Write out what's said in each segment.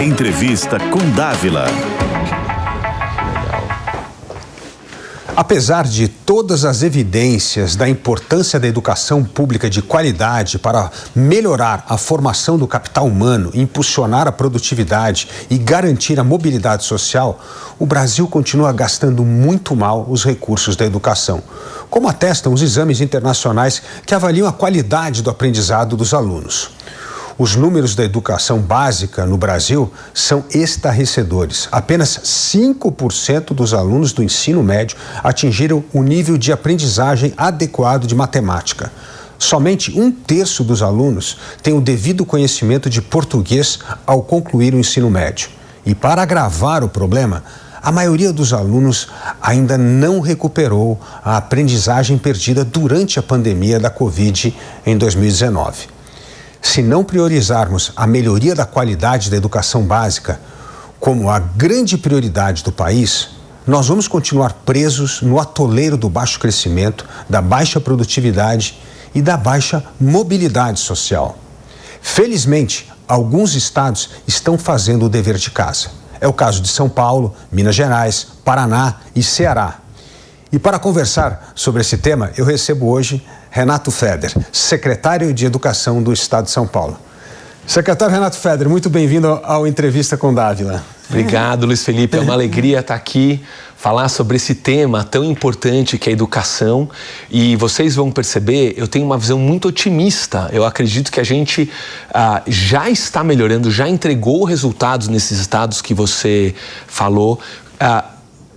Entrevista com Dávila. Apesar de todas as evidências da importância da educação pública de qualidade para melhorar a formação do capital humano, impulsionar a produtividade e garantir a mobilidade social, o Brasil continua gastando muito mal os recursos da educação, como atestam os exames internacionais que avaliam a qualidade do aprendizado dos alunos. Os números da educação básica no Brasil são estarrecedores. Apenas 5% dos alunos do ensino médio atingiram o nível de aprendizagem adequado de matemática. Somente 1/3 dos alunos tem o devido conhecimento de português ao concluir o ensino médio. E para agravar o problema, a maioria dos alunos ainda não recuperou a aprendizagem perdida durante a pandemia da Covid em 2019. Se não priorizarmos a melhoria da qualidade da educação básica como a grande prioridade do país, nós vamos continuar presos no atoleiro do baixo crescimento, da baixa produtividade e da baixa mobilidade social. Felizmente, alguns estados estão fazendo o dever de casa. É o caso de São Paulo, Minas Gerais, Paraná e Ceará. E para conversar sobre esse tema, eu recebo hoje Renato Feder, secretário de Educação do Estado de São Paulo. Secretário Renato Feder, muito bem-vindo ao Entrevista com Dávila. Obrigado, Luiz Felipe. É uma alegria estar aqui, falar sobre esse tema tão importante que é a educação. E vocês vão perceber, eu tenho uma visão muito otimista. Eu acredito que a gente já está melhorando, já entregou resultados nesses estados que você falou,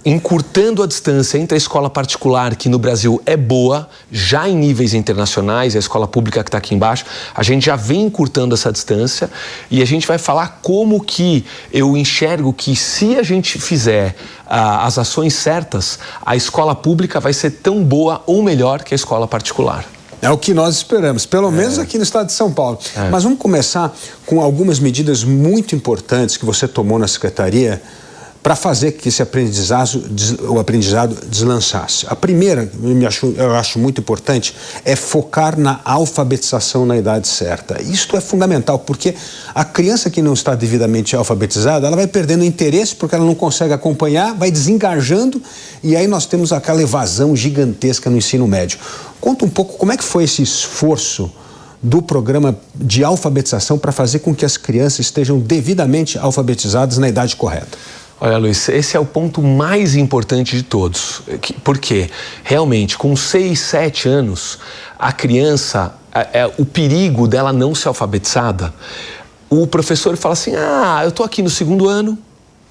encurtando a distância entre a escola particular, que no Brasil é boa, já em níveis internacionais, a escola pública que está aqui embaixo, a gente já vem encurtando essa distância e a gente vai falar como que eu enxergo que se a gente fizer as ações certas, a escola pública vai ser tão boa ou melhor que a escola particular. É o que nós esperamos, pelo menos aqui no estado de São Paulo. Mas vamos começar com algumas medidas muito importantes que você tomou na secretaria para fazer que esse aprendizado deslanchasse. A primeira, eu acho muito importante, é focar na alfabetização na idade certa. Isto é fundamental, porque a criança que não está devidamente alfabetizada, ela vai perdendo interesse porque ela não consegue acompanhar, vai desengajando e aí nós temos aquela evasão gigantesca no ensino médio. Conta um pouco como é que foi esse esforço do programa de alfabetização para fazer com que as crianças estejam devidamente alfabetizadas na idade correta. Olha, Luiz, esse é o ponto mais importante de todos, porque realmente com 6, 7 anos, a criança, o perigo dela não ser alfabetizada, o professor fala assim, eu estou aqui no 2º ano,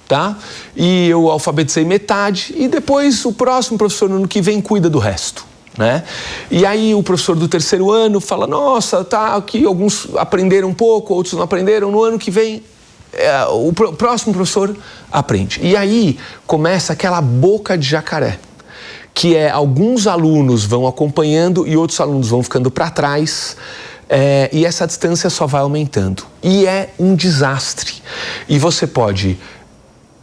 tá? E eu alfabetizei metade e depois o próximo professor no ano que vem cuida do resto. Né? E aí o professor do 3º ano fala, nossa, tá aqui, alguns aprenderam um pouco, outros não aprenderam, no ano que vem o próximo professor aprende. E aí começa aquela boca de jacaré, que é alguns alunos vão acompanhando e outros alunos vão ficando para trás, e essa distância só vai aumentando. E é um desastre. E você pode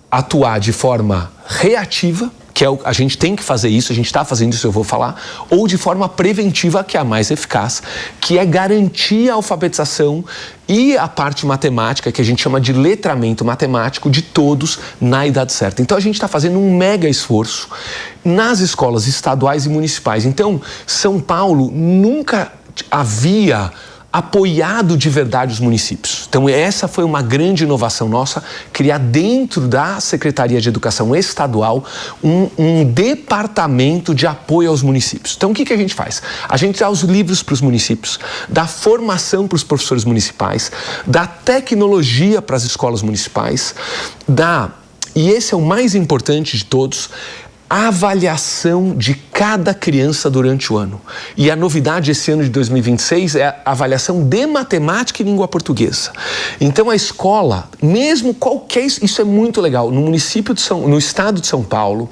atuar de forma reativa, que a gente tem que fazer isso, a gente está fazendo isso, eu vou falar, ou de forma preventiva, que é a mais eficaz, que é garantir a alfabetização e a parte matemática, que a gente chama de letramento matemático, de todos na idade certa. Então, a gente está fazendo um mega esforço nas escolas estaduais e municipais. Então, São Paulo nunca havia apoiado de verdade os municípios. Então, essa foi uma grande inovação nossa, criar dentro da Secretaria de Educação Estadual um departamento de apoio aos municípios. Então, o que a gente faz? A gente dá os livros para os municípios, dá formação para os professores municipais, dá tecnologia para as escolas municipais, e esse é o mais importante de todos, a avaliação de cada criança durante o ano. E a novidade esse ano de 2026 é a avaliação de matemática e língua portuguesa. Então a escola, mesmo qualquer, isso é muito legal, no estado de São Paulo,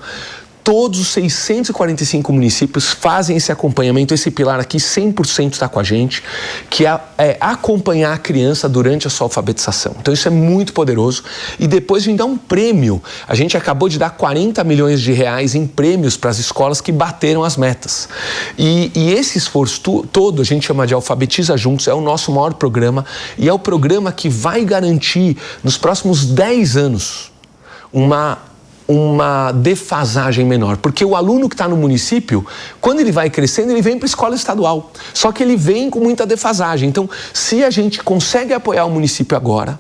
Todos os 645 municípios fazem esse acompanhamento, esse pilar aqui 100% está com a gente, que é acompanhar a criança durante a sua alfabetização. Então isso é muito poderoso. E depois vem dar um prêmio. A gente acabou de dar 40 milhões de reais em prêmios para as escolas que bateram as metas. E esse esforço todo a gente chama de Alfabetiza Juntos, é o nosso maior programa e é o programa que vai garantir nos próximos 10 anos uma defasagem menor, porque o aluno que está no município, quando ele vai crescendo, ele vem para a escola estadual, só que ele vem com muita defasagem. Então, se a gente consegue apoiar o município agora,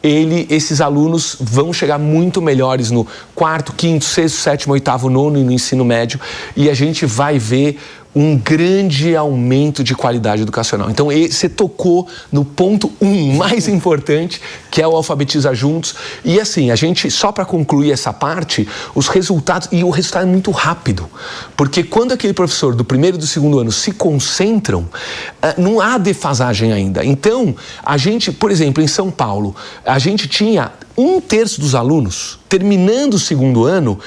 esses alunos vão chegar muito melhores no 4º, 5º, 6º, 7º, 8º, 9º e no ensino médio, e a gente vai ver um grande aumento de qualidade educacional. Então, você tocou no ponto mais importante, que é o Alfabetiza Juntos. E assim, a gente, só para concluir essa parte, os resultados, e o resultado é muito rápido, porque quando aquele professor do 1º e do 2º ano se concentram, não há defasagem ainda. Então, a gente, por exemplo, em São Paulo, a gente tinha 1/3 dos alunos terminando o 2º ano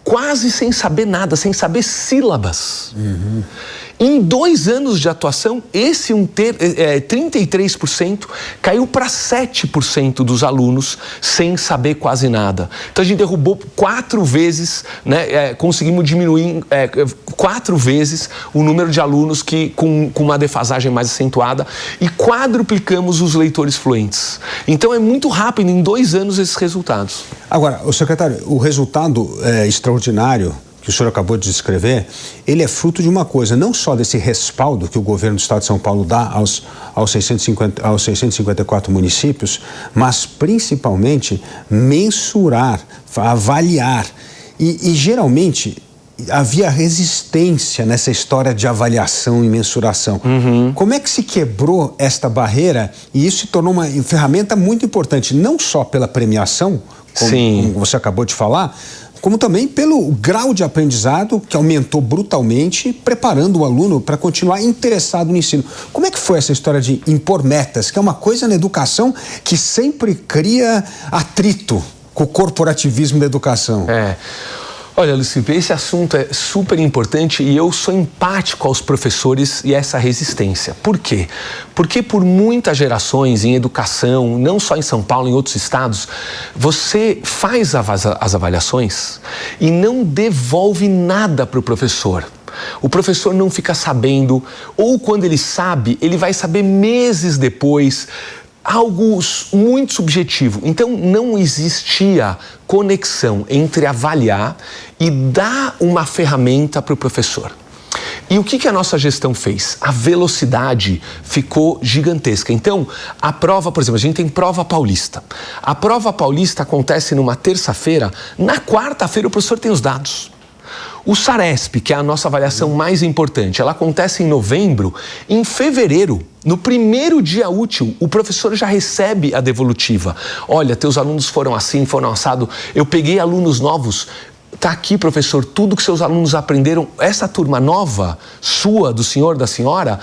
quase sem saber nada, sem saber sílabas. Em 2 anos de atuação, esse 33% caiu para 7% dos alunos sem saber quase nada. Então a gente derrubou 4 vezes, né, conseguimos diminuir 4 vezes o número de alunos com uma defasagem mais acentuada e quadruplicamos os leitores fluentes. Então é muito rápido, em 2 anos, esses resultados. Agora, o secretário, o resultado extraordinário que o senhor acabou de descrever, ele é fruto de uma coisa, não só desse respaldo que o governo do estado de São Paulo dá aos 654 municípios, mas principalmente mensurar, avaliar. E geralmente havia resistência nessa história de avaliação e mensuração. Como é que se quebrou esta barreira? E isso se tornou uma ferramenta muito importante, não só pela premiação, como você acabou de falar, como também pelo grau de aprendizado que aumentou brutalmente, preparando o aluno para continuar interessado no ensino. Como é que foi essa história de impor metas, que é uma coisa na educação que sempre cria atrito com o corporativismo da educação? Olha, Luciano, esse assunto é super importante e eu sou empático aos professores e essa resistência. Por quê? Porque por muitas gerações em educação, não só em São Paulo, em outros estados, você faz as avaliações e não devolve nada para o professor. O professor não fica sabendo, ou quando ele sabe, ele vai saber meses depois, algo muito subjetivo. Então, não existia conexão entre avaliar e dar uma ferramenta para o professor. E o que a nossa gestão fez? A velocidade ficou gigantesca. Então, a prova, por exemplo, a gente tem prova paulista. A prova paulista acontece numa terça-feira, na quarta-feira o professor tem os dados. O SARESP, que é a nossa avaliação mais importante, ela acontece em novembro. Em fevereiro, no primeiro dia útil, o professor já recebe a devolutiva. Olha, teus alunos foram assim, foram assado. Eu peguei alunos novos. Tá aqui, professor, tudo que seus alunos aprenderam. Essa turma nova, sua, do senhor, da senhora,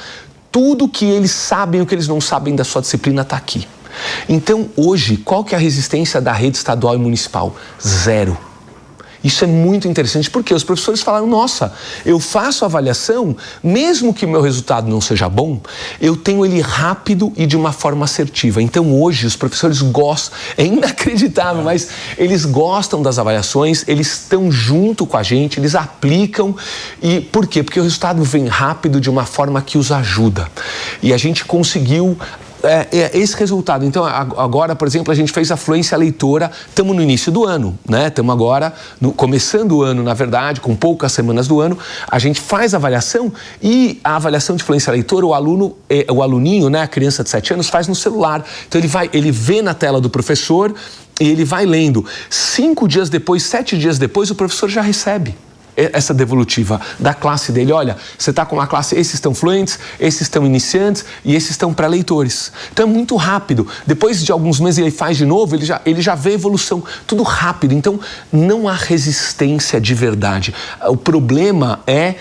tudo que eles sabem, o que eles não sabem da sua disciplina está aqui. Então, hoje, qual que é a resistência da rede estadual e municipal? 0. Isso é muito interessante, porque os professores falaram, nossa, eu faço a avaliação, mesmo que o meu resultado não seja bom, eu tenho ele rápido e de uma forma assertiva. Então hoje os professores gostam, é inacreditável, mas eles gostam das avaliações, eles estão junto com a gente, eles aplicam. E por quê? Porque o resultado vem rápido de uma forma que os ajuda. E a gente conseguiu esse resultado. Então, agora, por exemplo, a gente fez a fluência leitora, estamos no início do ano, né? Estamos agora, começando o ano, na verdade, com poucas semanas do ano, a gente faz a avaliação e a avaliação de fluência leitora, o aluninho, né, a criança de 7 anos, faz no celular. Então, ele vê na tela do professor e ele vai lendo. 5 dias depois, 7 dias depois, o professor já recebe essa devolutiva da classe dele. Olha, você está com uma classe, esses estão fluentes, esses estão iniciantes e esses estão pré-leitores. Então é muito rápido. Depois de alguns meses ele faz de novo, ele já vê a evolução. Tudo rápido. Então não há resistência de verdade. O problema é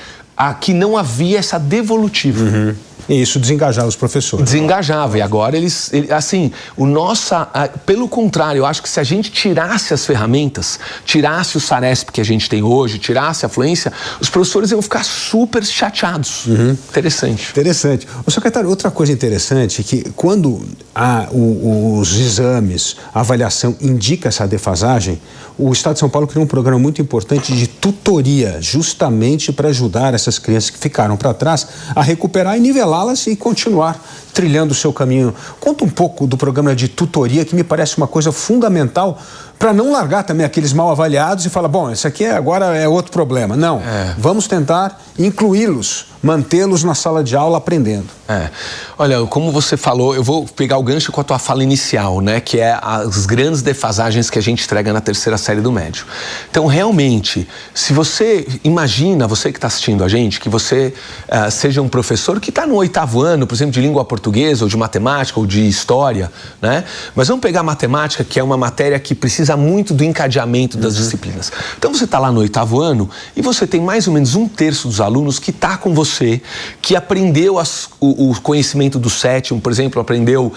que não havia essa devolutiva. E isso desengajava os professores. Desengajava. E agora pelo contrário, eu acho que se a gente tirasse as ferramentas, tirasse o Saresp que a gente tem hoje, tirasse a fluência, os professores iam ficar super chateados. Interessante. Ô, secretário, outra coisa interessante é que quando os exames, a avaliação indica essa defasagem, o Estado de São Paulo criou um programa muito importante de tutoria, justamente para ajudar essas crianças que ficaram para trás a recuperar e nivelá-las e continuar trilhando o seu caminho. Conta um pouco do programa de tutoria, que me parece uma coisa fundamental para não largar também aqueles mal avaliados e falar, bom, esse aqui agora é outro problema. Não, vamos tentar incluí-los, mantê-los na sala de aula aprendendo. Olha, como você falou, eu vou pegar o gancho com a tua fala inicial, né, que é as grandes defasagens que a gente entrega na terceira série do médio. Então, realmente, se você imagina, você que está assistindo a gente, que você seja um professor que está no 8º ano, por exemplo, de língua portuguesa, ou de matemática, ou de história, né? Mas vamos pegar matemática, que é uma matéria que precisa muito do encadeamento das disciplinas. Então, você está lá no 8º ano e você tem mais ou menos 1/3 dos alunos que está com você, que aprendeu o conhecimento do 7º, por exemplo, aprendeu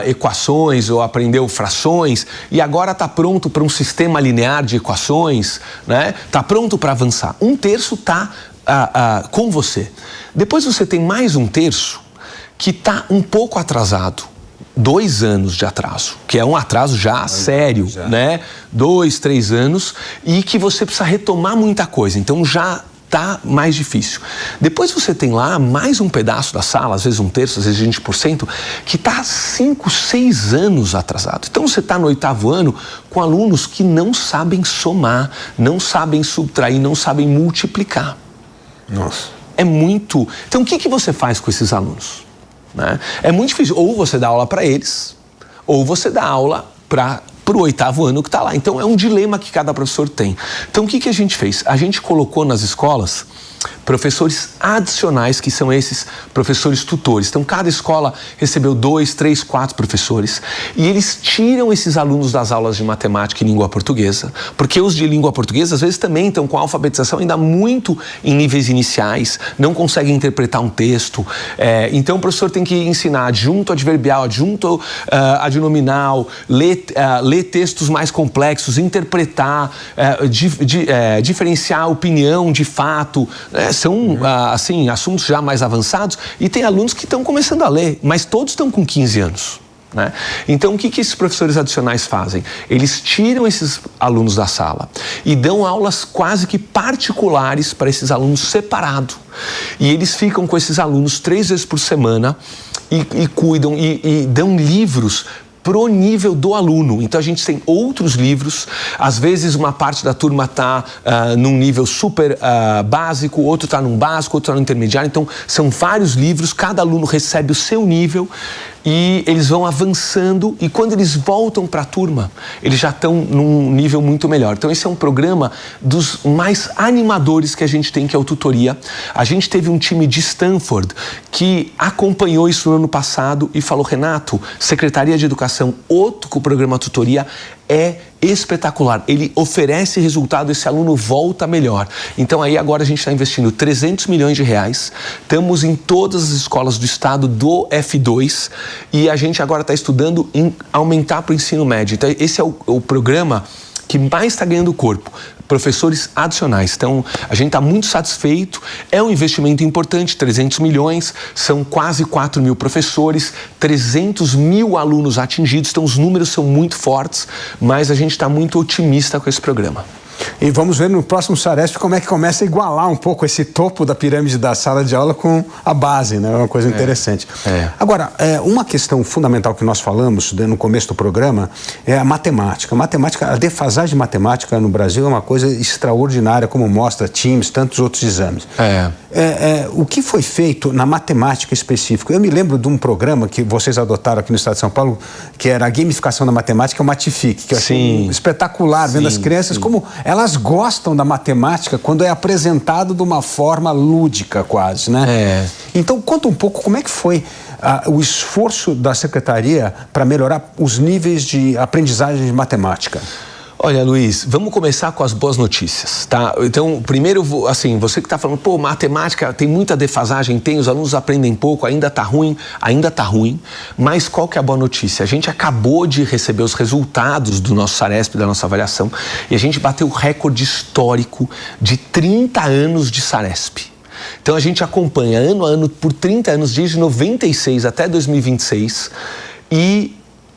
equações ou aprendeu frações e agora está pronto para um sistema linear de equações, né? Está pronto para avançar. 1/3 está com você. Depois você tem mais 1/3 que está um pouco atrasado. 2 anos de atraso, que é um atraso já sério, né? 2, 3 anos e que você precisa retomar muita coisa. Então já tá mais difícil. Depois você tem lá mais um pedaço da sala, às vezes 1/3, às vezes 20%, que está 5, 6 anos atrasado. Então você está no 8º ano com alunos que não sabem somar, não sabem subtrair, não sabem multiplicar. Nossa. É muito... Então o que você faz com esses alunos? Né? É muito difícil. Ou você dá aula para eles, ou você dá aula para o 8º ano que está lá. Então é um dilema que cada professor tem. Então o que a gente fez? A gente colocou nas escolas professores adicionais, que são esses professores tutores. Então cada escola recebeu 2, 3, 4 professores e eles tiram esses alunos das aulas de matemática e língua portuguesa, porque os de língua portuguesa às vezes também estão com a alfabetização ainda muito em níveis iniciais, não conseguem interpretar um texto. Então o professor tem que ensinar adjunto adverbial, adjunto adnominal, ler textos mais complexos, interpretar, diferenciar opinião de fato. São, assim, assuntos já mais avançados e tem alunos que estão começando a ler, mas todos estão com 15 anos. Né? Então, o que esses professores adicionais fazem? Eles tiram esses alunos da sala e dão aulas quase que particulares para esses alunos separados. E eles ficam com esses alunos 3 vezes por semana e cuidam e dão livros pro nível do aluno. Então a gente tem outros livros, às vezes uma parte da turma está num nível super básico, outro está num básico, outro está no intermediário, então são vários livros, cada aluno recebe o seu nível e eles vão avançando e quando eles voltam para a turma, eles já estão num nível muito melhor. Então esse é um programa dos mais animadores que a gente tem, que é o Tutoria. A gente teve um time de Stanford que acompanhou isso no ano passado e falou, Renato, Secretaria de Educação, outro programa Tutoria é espetacular, ele oferece resultado, esse aluno volta melhor. Então aí agora a gente está investindo 300 milhões de reais, estamos em todas as escolas do estado do F2 e a gente agora está estudando em aumentar para o ensino médio. Então esse é o programa que mais está ganhando corpo, professores adicionais. Então, a gente está muito satisfeito, é um investimento importante, 300 milhões, são quase 4 mil professores, 300 mil alunos atingidos, então os números são muito fortes, mas a gente está muito otimista com esse programa. E vamos ver no próximo Saresp como é que começa a igualar um pouco esse topo da pirâmide da sala de aula com a base, né? É uma coisa interessante. Agora, uma questão fundamental que nós falamos no começo do programa é a matemática. A defasagem de matemática no Brasil é uma coisa extraordinária, como mostra TIMSS, tantos outros exames. O que foi feito na matemática específica? Eu me lembro de um programa que vocês adotaram aqui no estado de São Paulo, que era a gamificação da matemática, o Matific, que eu achei espetacular, vendo as crianças como elas gostam da matemática quando é apresentado de uma forma lúdica quase, né? Então, conta um pouco como é que foi o esforço da Secretaria para melhorar os níveis de aprendizagem de matemática. Olha, Luiz, vamos começar com as boas notícias, tá? Então, primeiro, assim, você que está falando, pô, matemática tem muita defasagem, os alunos aprendem pouco, ainda tá ruim, mas qual que é a boa notícia? A gente acabou de receber os resultados do nosso Saresp, da nossa avaliação, e a gente bateu o recorde histórico de 30 anos de Saresp. Então, a gente acompanha ano a ano por 30 anos, desde 96 até 2026, e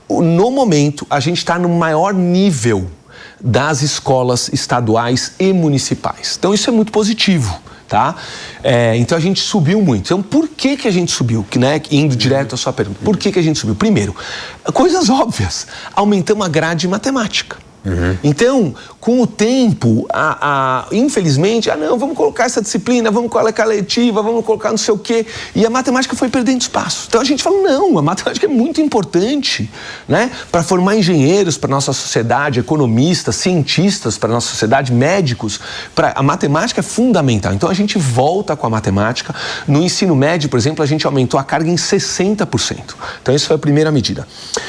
no momento a gente está no maior nível das escolas estaduais e municipais. Então, isso é muito positivo, tá? Então, a gente subiu muito. Então, por que a gente subiu? Né? Indo direto à sua pergunta. Por que a gente subiu? Primeiro, coisas óbvias. Aumentamos a grade de matemática. Então, com o tempo, infelizmente, não, vamos colocar essa disciplina, vamos colocar a letiva, vamos colocar não sei o quê, e a matemática foi perdendo espaço. Então a gente falou, não, a matemática é muito importante, né, para formar engenheiros para nossa sociedade, economistas, cientistas para nossa sociedade, médicos, a matemática é fundamental. Então a gente volta com a matemática. No ensino médio, por exemplo, a gente aumentou a carga em 60%. Então essa foi a primeira medida.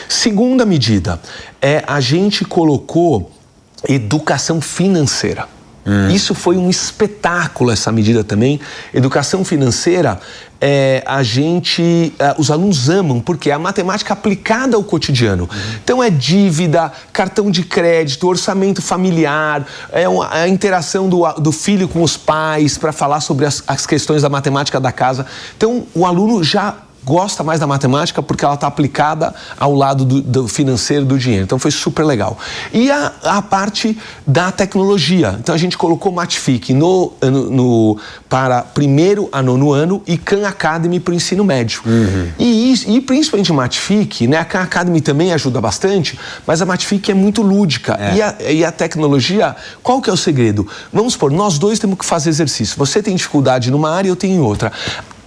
Segunda medida, a gente colocou educação financeira. Isso foi um espetáculo, essa medida também. Educação financeira, os alunos amam, porque é a matemática aplicada ao cotidiano. Então é dívida, cartão de crédito, orçamento familiar, a interação do filho com os pais para falar sobre as questões da matemática da casa. Então o aluno já gosta mais da matemática porque ela está aplicada ao lado do financeiro, do dinheiro. Então foi super legal. E a parte da tecnologia. Então a gente colocou Matific para primeiro a nono ano e Khan Academy para o ensino médio. E principalmente o Matific, né? A Khan Academy também ajuda bastante, mas a Matific é muito lúdica. E a tecnologia, qual que é o segredo? Vamos supor, nós dois temos que fazer exercício. Você tem dificuldade numa área, eu tenho em outra.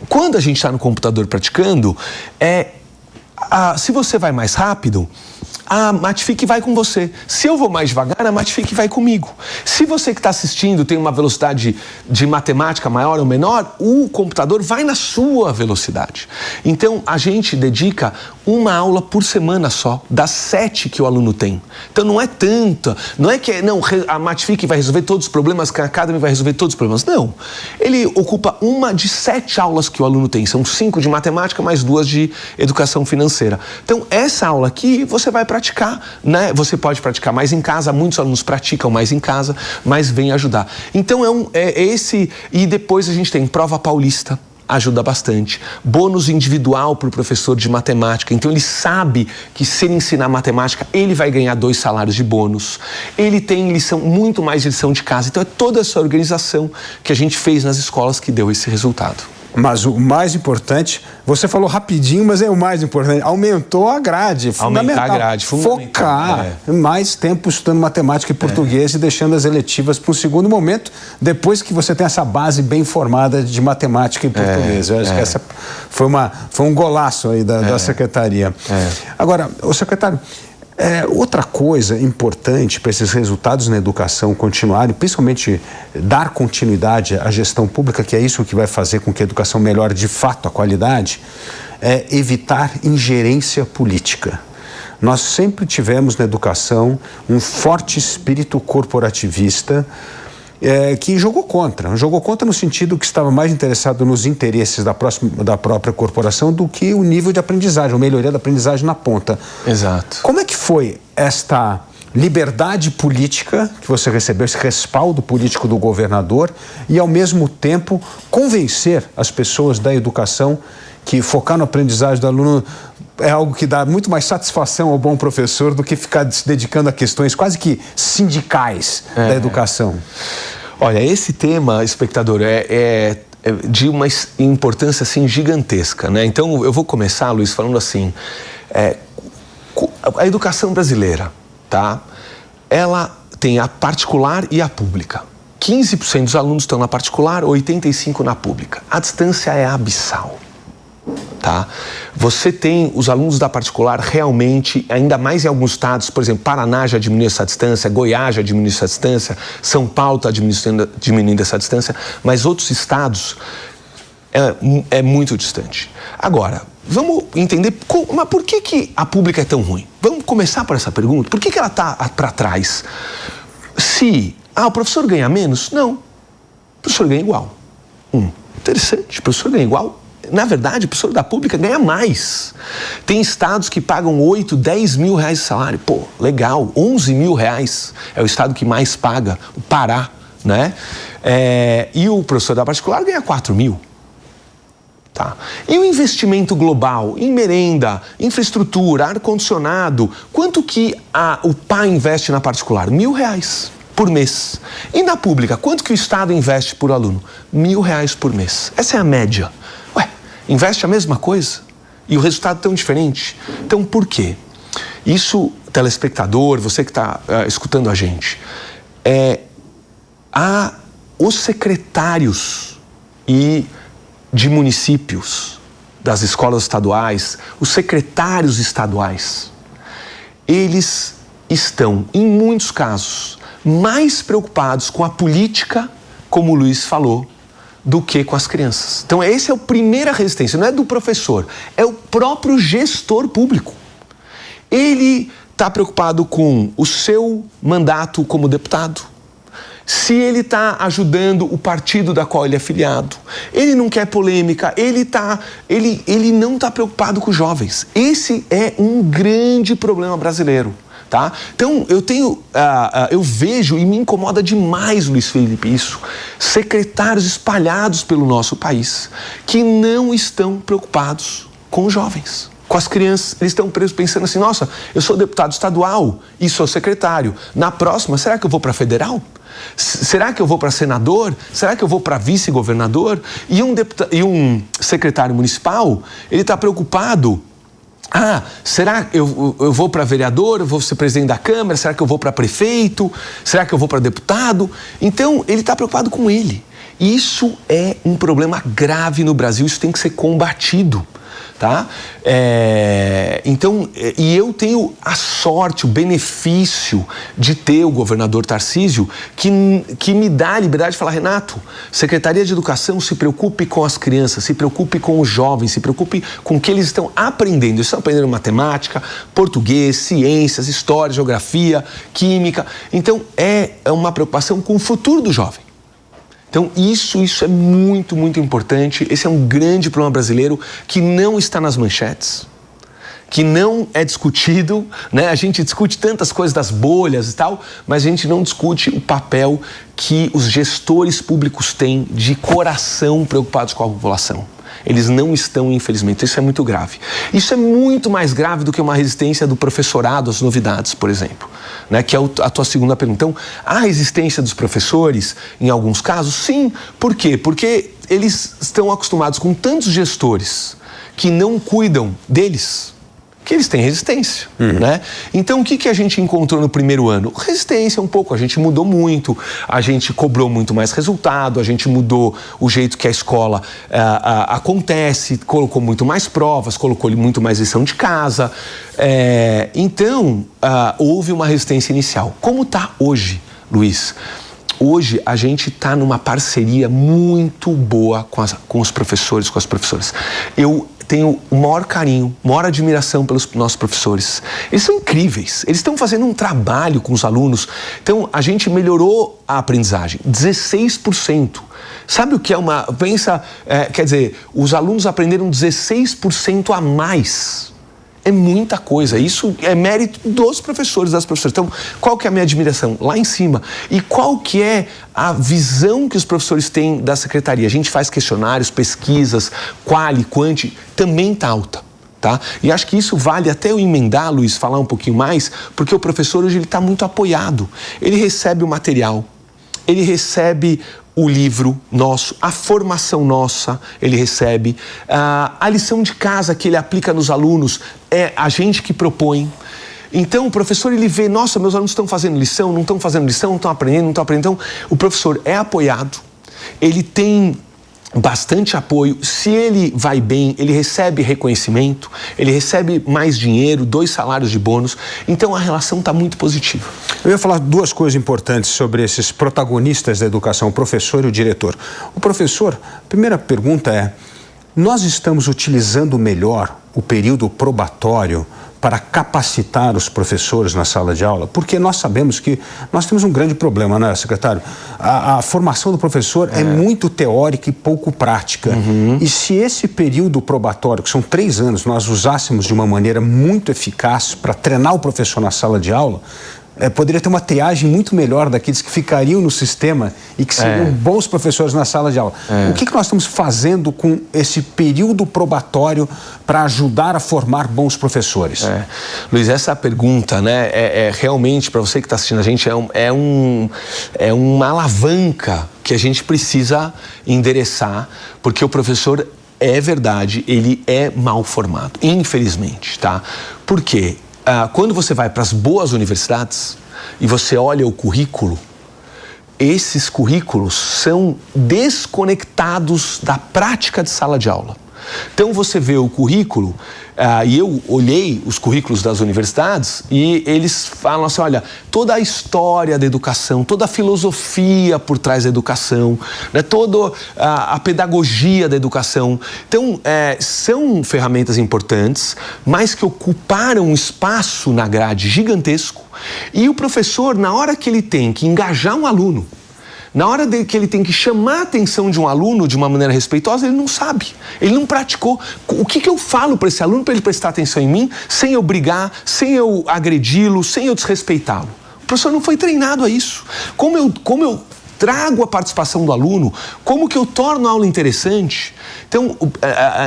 Quando a gente está no computador praticando, se você vai mais rápido, a Matific vai com você. Se eu vou mais devagar, a Matific vai comigo. Se você que está assistindo tem uma velocidade de matemática maior ou menor, o computador vai na sua velocidade. Então, a gente dedica uma aula por semana só, das 7 que o aluno tem. Então, não é tanta, não é que a Matific vai resolver todos os problemas, que a Academy vai resolver todos os problemas. Não. Ele ocupa uma de 7 aulas que o aluno tem. São 5 de matemática, mais 2 de educação financeira. Então, essa aula aqui, você vai praticar, né? Você pode praticar mais em casa, muitos alunos praticam mais em casa, mas vem ajudar. Então, e depois a gente tem prova paulista, ajuda bastante. Bônus individual para o professor de matemática. Então, ele sabe que se ele ensinar matemática, ele vai ganhar 2 salários de bônus. Ele tem muito mais lição de casa. Então, é toda essa organização que a gente fez nas escolas que deu esse resultado. Mas o mais importante, você falou rapidinho, mas é o mais importante, aumentou a grade, fundamental. Aumentar a grade, fundamental. Focar mais tempo estudando matemática e português e deixando as eletivas para um segundo momento, depois que você tem essa base bem formada de matemática e português. Eu acho que essa foi um golaço aí da secretaria. Agora, o secretário, outra coisa importante para esses resultados na educação continuarem, principalmente dar continuidade à gestão pública, que é isso que vai fazer com que a educação melhore de fato a qualidade, é evitar ingerência política. Nós sempre tivemos na educação um forte espírito corporativista que jogou contra no sentido que estava mais interessado nos interesses da própria corporação do que o nível de aprendizagem, a melhoria da aprendizagem na ponta. Exato. Como é que foi esta liberdade política que você recebeu, esse respaldo político do governador e, ao mesmo tempo, convencer as pessoas da educação que focar na aprendizagem do aluno é algo que dá muito mais satisfação ao bom professor do que ficar se dedicando a questões quase que sindicais da educação? Olha, esse tema, espectador, é de uma importância assim, gigantesca, né? Então, eu vou começar, Luiz, falando assim, a educação brasileira, tá? Ela tem a particular e a pública. 15% dos alunos estão na particular, 85% na pública. A distância é abissal. Tá? Você tem os alunos da particular realmente, ainda mais em alguns estados, por exemplo, Paraná já diminuiu essa distância, Goiás já diminuiu essa distância, São Paulo está diminuindo essa distância, mas outros estados é muito distante. Agora, vamos entender, mas por que a pública é tão ruim? Vamos começar por essa pergunta. Por que ela está para trás? Se o professor ganha menos? Não. O professor ganha igual. Interessante, o professor ganha igual. Na verdade, o professor da pública ganha mais. Tem estados que pagam 8, 10 mil reais de salário. Pô, legal, 11 mil reais é o estado que mais paga, o Pará, né? E o professor da particular ganha 4 mil. Tá. E o investimento global em merenda, infraestrutura, ar-condicionado, quanto que o pai investe na particular? R$1.000 por mês. E na pública, quanto que o Estado investe por aluno? R$1.000 por mês. Essa é a média. Investe a mesma coisa e o resultado tão diferente. Então, por quê? Isso, telespectador, você que está escutando a gente, os secretários de municípios, das escolas estaduais, os secretários estaduais, eles estão, em muitos casos, mais preocupados com a política, como o Luiz falou, do que com as crianças. Então, essa é a primeira resistência, não é do professor, é o próprio gestor público. Ele está preocupado com o seu mandato como deputado, se ele está ajudando o partido da qual ele é filiado, ele não quer polêmica, ele não está preocupado com os jovens. Esse é um grande problema brasileiro. Tá? Então, eu vejo e me incomoda demais, Luiz Felipe, isso. Secretários espalhados pelo nosso país que não estão preocupados com os jovens, com as crianças. Eles estão pensando assim, nossa, eu sou deputado estadual e sou secretário. Na próxima, será que eu vou para federal? Será que eu vou para senador? Será que eu vou para vice-governador? E um secretário municipal, ele está preocupado. Será que eu vou para vereador, eu vou ser presidente da Câmara, será que eu vou para prefeito, será que eu vou para deputado? Então, ele está preocupado com ele. Isso é um problema grave no Brasil, isso tem que ser combatido, tá? Então, eu tenho a sorte, o benefício de ter o governador Tarcísio que me dá a liberdade de falar, Renato, Secretaria de Educação, se preocupe com as crianças, se preocupe com os jovens, se preocupe com o que eles estão aprendendo. Eles estão aprendendo matemática, português, ciências, história, geografia, química. Então, é uma preocupação com o futuro do jovem. Então, isso é muito, muito importante. Esse é um grande problema brasileiro que não está nas manchetes, que não é discutido, né? A gente discute tantas coisas das bolhas e tal, mas a gente não discute o papel que os gestores públicos têm de coração preocupados com a população. Eles não estão, infelizmente. Isso é muito grave. Isso é muito mais grave do que uma resistência do professorado às novidades, por exemplo, né? Que é a tua segunda pergunta. Então, a resistência dos professores, em alguns casos, sim. Por quê? Porque eles estão acostumados com tantos gestores que não cuidam deles, que eles têm resistência, né? Então, o que a gente encontrou no primeiro ano? Resistência um pouco, a gente mudou muito, a gente cobrou muito mais resultado, a gente mudou o jeito que a escola acontece, colocou muito mais provas, colocou muito mais lição de casa. Então, houve uma resistência inicial. Como está hoje, Luiz? Hoje, a gente está numa parceria muito boa com os professores, com as professoras. Eu tenho o maior carinho, maior admiração pelos nossos professores. Eles são incríveis, eles estão fazendo um trabalho com os alunos. Então, a gente melhorou a aprendizagem, 16%. Sabe o que é quer dizer, os alunos aprenderam 16% a mais. É muita coisa, isso é mérito dos professores, das professoras. Então, qual que é a minha admiração? Lá em cima. E qual que é a visão que os professores têm da secretaria? A gente faz questionários, pesquisas, quali, quanti, também está alta, tá? E acho que isso vale até eu emendar, Luiz, falar um pouquinho mais, porque o professor hoje ele está muito apoiado. Ele recebe o material, ele recebe o livro nosso, a formação nossa, ele recebe. A lição de casa que ele aplica nos alunos é a gente que propõe. Então, o professor, ele vê, nossa, meus alunos estão fazendo lição, não estão fazendo lição, não estão aprendendo, não estão aprendendo. Então, o professor é apoiado, ele tem bastante apoio. Se ele vai bem, ele recebe reconhecimento, ele recebe mais dinheiro, 2 salários de bônus. Então a relação está muito positiva. Eu ia falar 2 coisas importantes sobre esses protagonistas da educação, o professor e o diretor. O professor, a primeira pergunta é: nós estamos utilizando melhor o período probatório para capacitar os professores na sala de aula? Porque nós sabemos que nós temos um grande problema, né, secretário? A formação do professor é muito teórica e pouco prática. E se esse período probatório, que são 3 anos, nós usássemos de uma maneira muito eficaz para treinar o professor na sala de aula, poderia ter uma triagem muito melhor daqueles que ficariam no sistema e que seriam bons professores na sala de aula. O que nós estamos fazendo com esse período probatório para ajudar a formar bons professores? Luiz, essa pergunta, né, realmente, para você que está assistindo a gente, é uma alavanca que a gente precisa endereçar, porque o professor, é verdade, ele é mal formado, infelizmente, tá? Por quê? Quando você vai para as boas universidades e você olha o currículo, esses currículos são desconectados da prática de sala de aula. Então você vê o currículo, e eu olhei os currículos das universidades e eles falam assim, olha, toda a história da educação, toda a filosofia por trás da educação, né, toda a pedagogia da educação. Então, são ferramentas importantes, mas que ocuparam um espaço na grade gigantesco, e o professor, na hora que ele tem que engajar um aluno, na hora que ele tem que chamar a atenção de um aluno de uma maneira respeitosa, ele não sabe, ele não praticou. O que eu falo para esse aluno para ele prestar atenção em mim, sem eu brigar, sem eu agredi-lo, sem eu desrespeitá-lo? O professor não foi treinado a isso. Como eu trago a participação do aluno, como que eu torno a aula interessante? Então,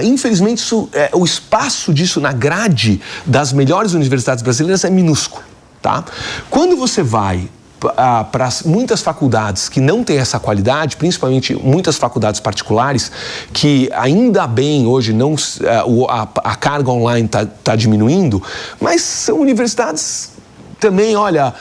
infelizmente, o espaço disso na grade das melhores universidades brasileiras é minúsculo, tá? Quando você vai para muitas faculdades que não têm essa qualidade, principalmente muitas faculdades particulares, que ainda bem hoje a carga online está diminuindo, mas são universidades também, olha,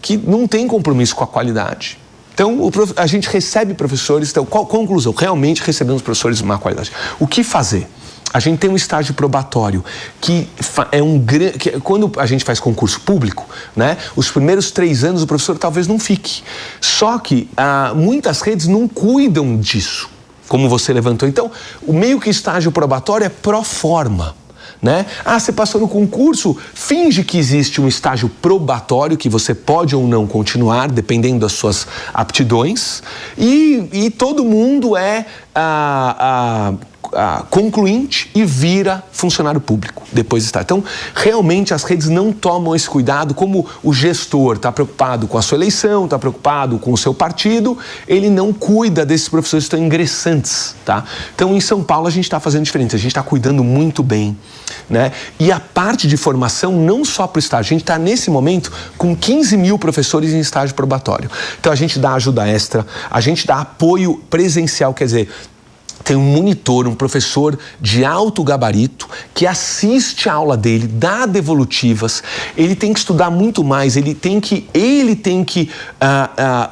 que não têm compromisso com a qualidade. Então, a gente recebe professores, então, qual conclusão? Realmente recebemos professores de má qualidade. O que fazer? A gente tem um estágio probatório que é quando a gente faz concurso público, né, os primeiros 3 anos o professor talvez não fique. Só que muitas redes não cuidam disso, como você levantou. Então, o meio que estágio probatório é pró forma, né? Você passou no concurso, finge que existe um estágio probatório que você pode ou não continuar, dependendo das suas aptidões, e todo mundo é concluinte e vira funcionário público depois de estar. Então, realmente as redes não tomam esse cuidado. Como o gestor está preocupado com a sua eleição, está preocupado com o seu partido, ele não cuida desses professores que estão ingressantes, tá? Então, em São Paulo, a gente está fazendo diferente, a gente está cuidando muito bem, né? E a parte de formação, não só para o estágio, a gente está nesse momento com 15 mil professores em estágio probatório. Então, a gente dá ajuda extra, a gente dá apoio presencial, quer dizer, tem um monitor, um professor de alto gabarito que assiste a aula dele, dá devolutivas, ele tem que estudar muito mais, ele tem que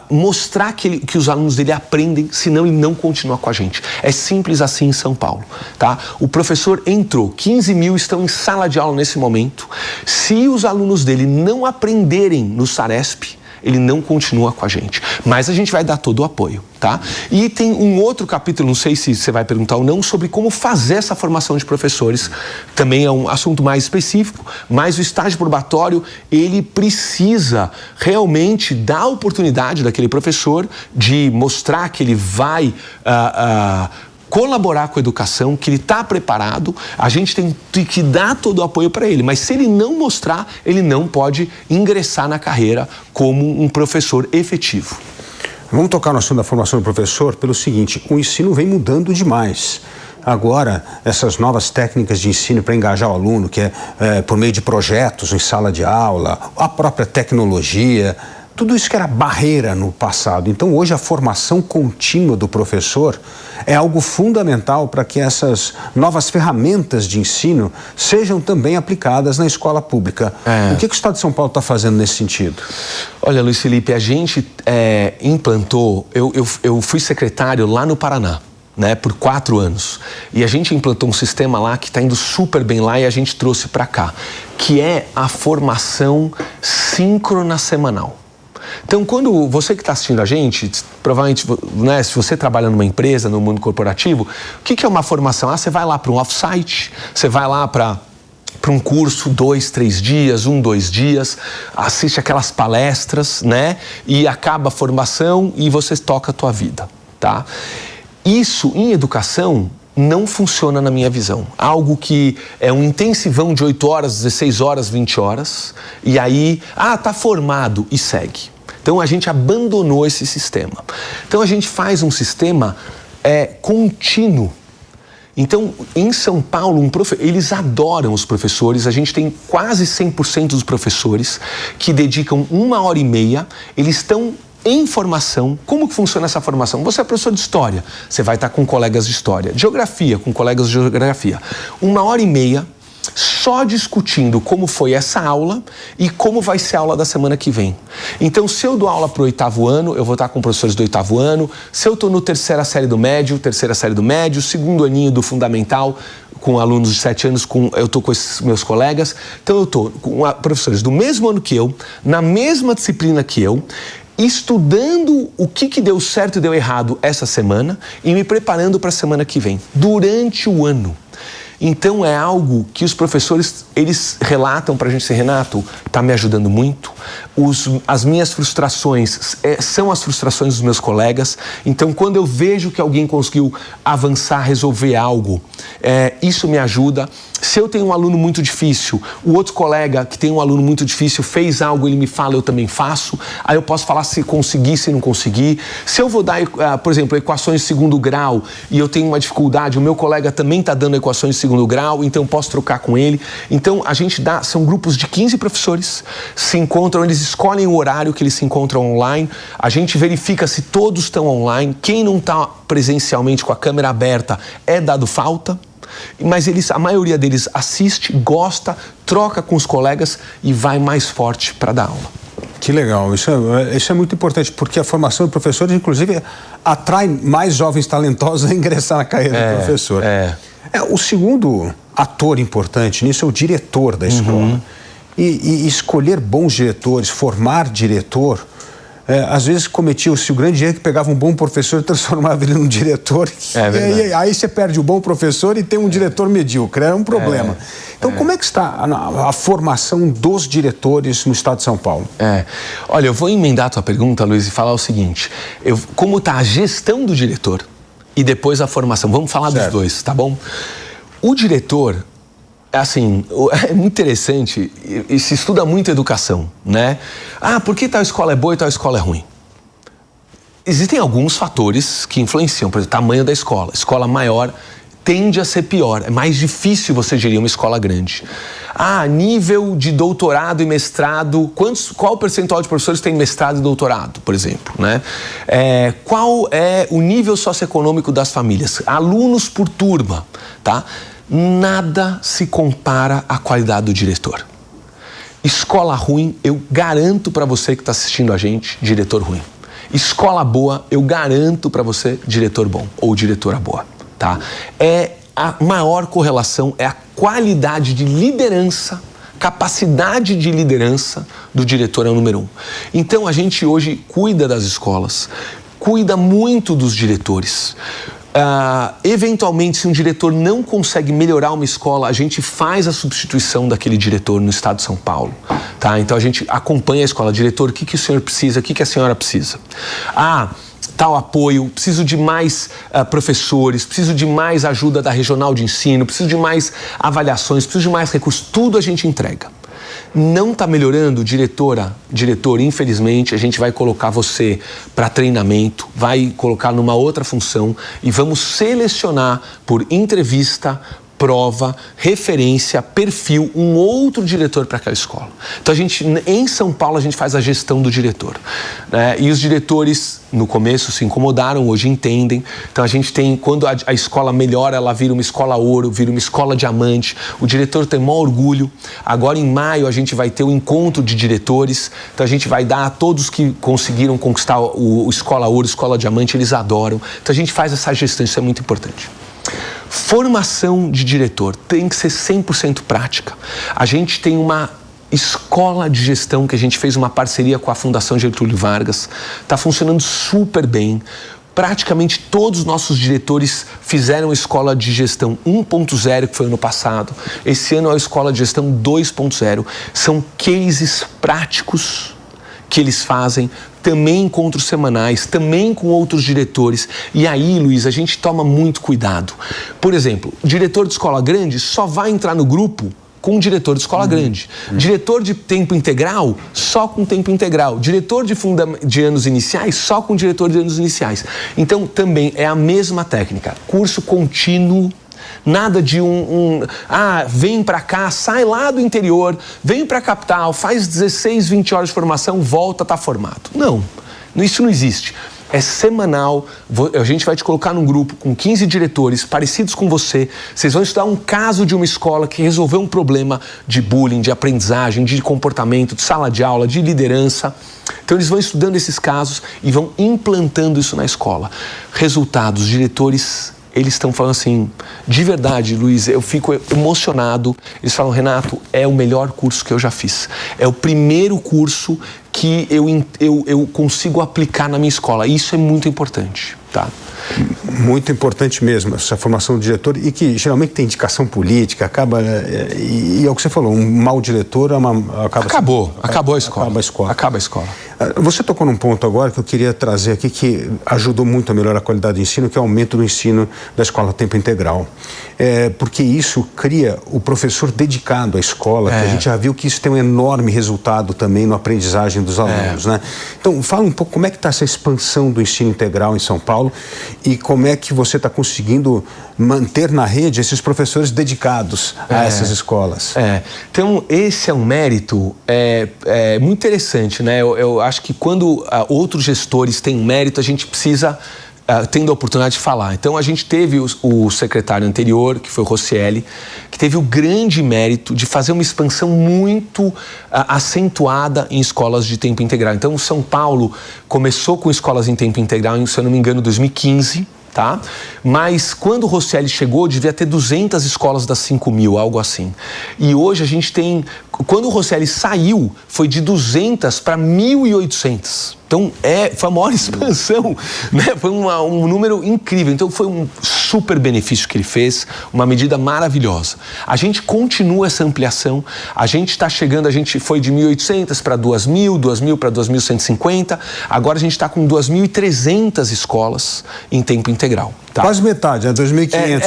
mostrar que os alunos dele aprendem, senão ele não continua com a gente. É simples assim em São Paulo, tá? O professor entrou, 15 mil estão em sala de aula nesse momento. Se os alunos dele não aprenderem no Saresp, ele não continua com a gente. Mas a gente vai dar todo o apoio, tá? E tem um outro capítulo, não sei se você vai perguntar ou não, sobre como fazer essa formação de professores. Também é um assunto mais específico, mas o estágio probatório, ele precisa realmente dar a oportunidade daquele professor de mostrar que ele vai colaborar com a educação, que ele está preparado, a gente tem que dar todo o apoio para ele, mas se ele não mostrar, ele não pode ingressar na carreira como um professor efetivo. Vamos tocar no assunto da formação do professor pelo seguinte: o ensino vem mudando demais. Agora, essas novas técnicas de ensino para engajar o aluno, que é por meio de projetos em sala de aula, a própria tecnologia, tudo isso que era barreira no passado. Então, hoje, a formação contínua do professor é algo fundamental para que essas novas ferramentas de ensino sejam também aplicadas na escola pública. O que o Estado de São Paulo está fazendo nesse sentido? Olha, Luiz Felipe, a gente implantou... Eu fui secretário lá no Paraná, né, por 4 anos. E a gente implantou um sistema lá que está indo super bem lá e a gente trouxe para cá, que é a formação síncrona semanal. Então, quando você que está assistindo a gente, provavelmente, né, se você trabalha numa empresa, no mundo corporativo, o que é uma formação? Você vai lá para um off-site, você vai lá para um curso, 2, 3 dias, 1, 2 dias, assiste aquelas palestras, né, e acaba a formação e você toca a tua vida, tá? Isso, em educação, não funciona na minha visão. Algo que é um intensivão de 8 horas, 16 horas, 20 horas, e aí, tá formado, e segue. Então, a gente abandonou esse sistema. Então, a gente faz um sistema contínuo. Então, em São Paulo, eles adoram os professores, a gente tem quase 100% dos professores que dedicam 1h30, eles estão em formação. Como que funciona essa formação? Você é professor de história, você vai estar com colegas de história. Geografia, com colegas de geografia. 1h30 só discutindo como foi essa aula e como vai ser a aula da semana que vem. Então, se eu dou aula para o 8º ano, eu vou estar com professores do 8º ano. Se eu estou no terceira série do médio, segundo aninho do fundamental, com alunos de 7 anos, eu estou com esses meus colegas. Então, eu estou com professores do mesmo ano que eu, na mesma disciplina que eu, estudando o que deu certo e deu errado essa semana e me preparando para a semana que vem, durante o ano. Então, é algo que os professores, eles relatam para a gente, Renato, está me ajudando muito. As minhas frustrações são as frustrações dos meus colegas. Então, quando eu vejo que alguém conseguiu avançar, resolver algo, isso me ajuda. Se eu tenho um aluno muito difícil, o outro colega que tem um aluno muito difícil fez algo, ele me fala, eu também faço. Aí eu posso falar se consegui, se não consegui. Se eu vou dar, por exemplo, equações de 2º grau e eu tenho uma dificuldade, o meu colega também está dando equações de 2º grau, então eu posso trocar com ele. Então a gente são grupos de 15 professores, se encontram, eles escolhem o horário que eles se encontram online, a gente verifica se todos estão online, quem não está presencialmente com a câmera aberta é dado falta. Mas a maioria deles assiste, gosta, troca com os colegas e vai mais forte para dar aula. Que legal, isso é muito importante, porque a formação de professores, inclusive, atrai mais jovens talentosos a ingressar na carreira de professor. O segundo ator importante nisso é o diretor da escola. E escolher bons diretores, formar diretor, às vezes cometia-se o grande erro que pegava um bom professor e transformava ele num diretor. E aí você perde o bom professor e tem um diretor medíocre. É um problema. Então, como é que está a formação dos diretores no estado de São Paulo? Olha, eu vou emendar a tua pergunta, Luiz, e falar o seguinte. Como está a gestão do diretor e depois a formação? Vamos falar dos dois, tá bom? O diretor... Assim, é muito interessante e se estuda muito educação, né? Por que tal escola é boa e tal escola é ruim? Existem alguns fatores que influenciam, por exemplo, o tamanho da escola. Escola maior tende a ser pior, é mais difícil você gerir uma escola grande. Nível de doutorado e mestrado, qual o percentual de professores tem mestrado e doutorado, por exemplo, né? Qual é o nível socioeconômico das famílias? Alunos por turma, tá? Nada se compara à qualidade do diretor. Escola ruim, eu garanto para você que está assistindo a gente, diretor ruim. Escola boa, eu garanto para você, diretor bom ou diretora boa, tá? A maior correlação é a qualidade de liderança, capacidade de liderança do diretor é o número 1. Então, a gente hoje cuida das escolas, cuida muito dos diretores. Eventualmente, se um diretor não consegue melhorar uma escola, a gente faz a substituição daquele diretor no estado de São Paulo, tá? Então a gente acompanha a escola. Diretor, o que o senhor precisa? O que a senhora precisa? Tal apoio, preciso de mais professores, preciso de mais ajuda da regional de ensino, preciso de mais avaliações, preciso de mais recursos, tudo a gente entrega. Não está melhorando, diretor, infelizmente, a gente vai colocar você para treinamento, vai colocar numa outra função e vamos selecionar por entrevista, prova, referência, perfil, um outro diretor para aquela escola. Então, em São Paulo, a gente faz a gestão do diretor, né? E os diretores, no começo, se incomodaram, hoje entendem. Então, a gente tem, quando a escola melhora, ela vira uma escola ouro, vira uma escola diamante. O diretor tem maior orgulho. Agora, em maio, a gente vai ter o encontro de diretores. Então, a gente vai dar a todos que conseguiram conquistar o escola ouro, escola diamante, eles adoram. Então, a gente faz essa gestão, isso é muito importante. Formação de diretor tem que ser 100% prática. A gente tem uma escola de gestão que a gente fez uma parceria com a Fundação Getúlio Vargas. Está funcionando super bem. Praticamente todos os nossos diretores fizeram a escola de gestão 1.0, que foi ano passado. Esse ano é a escola de gestão 2.0. São cases práticos que eles fazem, também encontros semanais, também com outros diretores. E aí, Luiz, a gente toma muito cuidado. Por exemplo, diretor de escola grande só vai entrar no grupo com o diretor de escola grande. Diretor de tempo integral, só com tempo integral. Diretor de anos iniciais, só com diretor de anos iniciais. Então, também é a mesma técnica. Curso contínuo. Nada de vem para cá, sai lá do interior, vem para a capital, faz 16, 20 horas de formação, volta, tá formado. Não, isso não existe. É semanal, a gente vai te colocar num grupo com 15 diretores parecidos com você. Vocês vão estudar um caso de uma escola que resolveu um problema de bullying, de aprendizagem, de comportamento, de sala de aula, de liderança. Então eles vão estudando esses casos e vão implantando isso na escola. Resultados, diretores... Eles estão falando assim, de verdade, Luiz, eu fico emocionado. Eles falam, Renato, é o melhor curso que eu já fiz. É o primeiro curso que eu consigo aplicar na minha escola. Isso é muito importante, tá? Muito importante mesmo, essa formação do diretor, e que geralmente tem indicação política, acaba... E é o que você falou, um mau diretor acabou a escola. Acaba a escola. Você tocou num ponto agora que eu queria trazer aqui, que ajudou muito a melhorar a qualidade do ensino, que é o aumento do ensino da escola a tempo integral. Porque isso cria o professor dedicado à escola, que a gente já viu que isso tem um enorme resultado também na aprendizagem dos alunos, né? Então, fala um pouco como é que está essa expansão do ensino integral em São Paulo e como é que você está conseguindo manter na rede esses professores dedicados a essas escolas. Então, esse é um mérito muito interessante, né? Eu acho que quando outros gestores têm mérito, a gente precisa... tendo a oportunidade de falar. Então, a gente teve o secretário anterior, que foi o Roscielli, que teve o grande mérito de fazer uma expansão muito acentuada em escolas de tempo integral. Então, São Paulo começou com escolas em tempo integral, se eu não me engano, em 2015, tá? Mas quando o Roscielli chegou, devia ter 200 escolas das 5.000, algo assim. E hoje a gente tem... Quando o Roscielli saiu, foi de 200 para 1.800. Então, foi a maior expansão, né? Foi um número incrível. Então, foi um super benefício que ele fez, uma medida maravilhosa. A gente continua essa ampliação, a gente está chegando, a gente foi de 1.800 para 2.000, 2.000 para 2.150, agora a gente está com 2.300 escolas em tempo integral. Tá? Quase metade, é 2.500.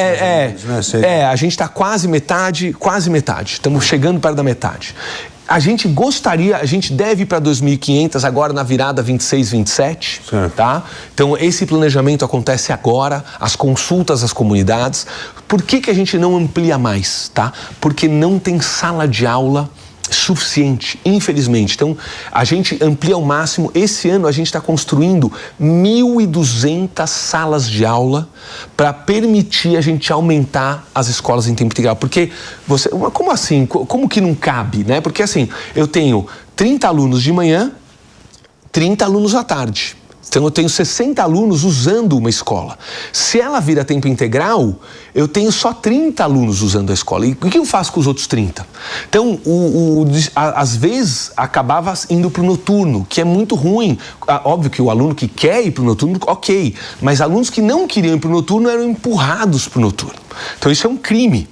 A gente está quase metade. Estamos chegando perto da metade. A gente deve ir para 2.500 agora na virada 26, 27, tá? Então, esse planejamento acontece agora, as consultas às comunidades. Por que a gente não amplia mais, tá? Porque não tem sala de aula suficiente, infelizmente. Então, a gente amplia ao máximo. Esse ano, a gente está construindo 1.200 salas de aula para permitir a gente aumentar as escolas em tempo integral. Porque como assim? Como que não cabe, né? Porque assim, eu tenho 30 alunos de manhã, 30 alunos à tarde. Então, eu tenho 60 alunos usando uma escola. Se ela vira tempo integral, eu tenho só 30 alunos usando a escola. E o que eu faço com os outros 30? Então, às vezes, acabava indo para o noturno, que é muito ruim. Óbvio que o aluno que quer ir para o noturno, ok. Mas alunos que não queriam ir para o noturno eram empurrados para o noturno. Então, isso é um crime.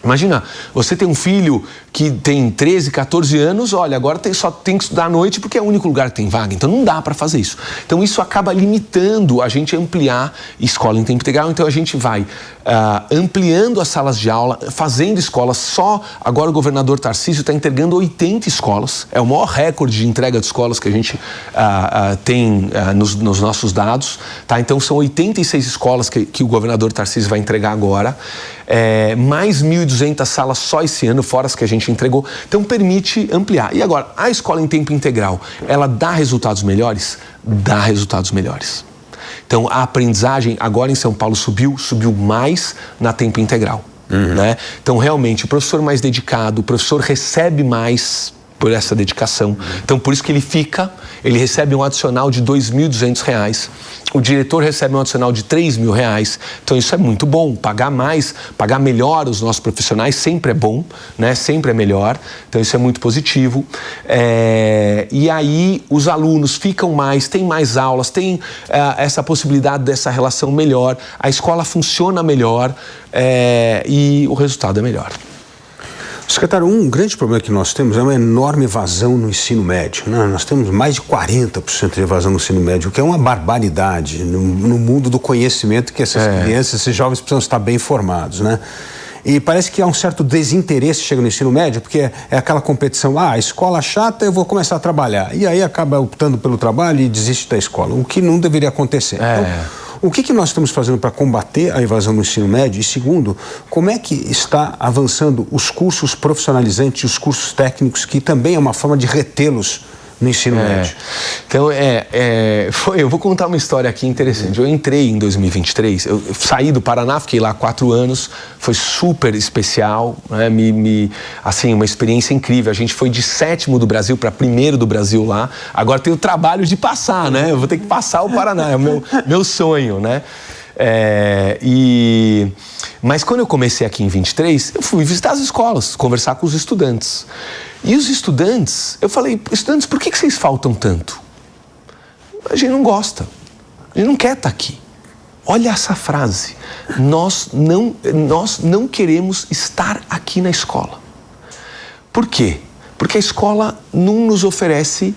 Imagina, você tem um filho que tem 13, 14 anos, olha, agora só tem que estudar à noite porque é o único lugar que tem vaga, então não dá para fazer isso. Então isso acaba limitando a gente a ampliar escola em tempo integral, então a gente vai ampliando as salas de aula, fazendo escolas só, agora o governador Tarcísio está entregando 80 escolas, é o maior recorde de entrega de escolas que a gente tem nos nossos dados, tá? Então são 86 escolas que o governador Tarcísio vai entregar agora, mais 1.200 salas só esse ano, fora as que a gente entregou, então permite ampliar. E agora, a escola em tempo integral, ela dá resultados melhores? Dá resultados melhores. Então, a aprendizagem agora em São Paulo subiu mais na tempo integral, né? Então, realmente, o professor mais dedicado, o professor recebe mais por essa dedicação. Então, por isso que ele recebe um adicional de R$ 2.200. O diretor recebe um adicional de R$ 3.000. Então, isso é muito bom. Pagar mais, pagar melhor os nossos profissionais sempre é bom, né? Sempre é melhor. Então, isso é muito positivo. E aí, os alunos ficam mais, tem mais aulas, tem essa possibilidade dessa relação melhor. A escola funciona melhor e o resultado é melhor. Secretário, um grande problema que nós temos é uma enorme evasão no ensino médio, né? Nós temos mais de 40% de evasão no ensino médio, o que é uma barbaridade no mundo do conhecimento que essas crianças, esses jovens precisam estar bem formados, né? E parece que há um certo desinteresse chega no ensino médio, porque é aquela competição, a escola chata, eu vou começar a trabalhar. E aí acaba optando pelo trabalho e desiste da escola, o que não deveria acontecer. Então, o que nós estamos fazendo para combater a evasão no ensino médio? E segundo, como é que está avançando os cursos profissionalizantes e os cursos técnicos, que também é uma forma de retê-los no ensino médio? Então, eu vou contar uma história aqui interessante. Eu entrei em 2023, eu saí do Paraná, fiquei lá 4 anos, foi super especial, né? Assim, uma experiência incrível. A gente foi de 7º do Brasil para 1º do Brasil lá. Agora tem o trabalho de passar, né? Eu vou ter que passar o Paraná, é o meu sonho, né? Mas quando eu comecei aqui em 23, eu fui visitar as escolas, conversar com os estudantes. E os estudantes, eu falei, estudantes, por que vocês faltam tanto? A gente não gosta, a gente não quer estar aqui. Olha essa frase, nós não queremos estar aqui na escola. Por quê? Porque a escola não nos oferece,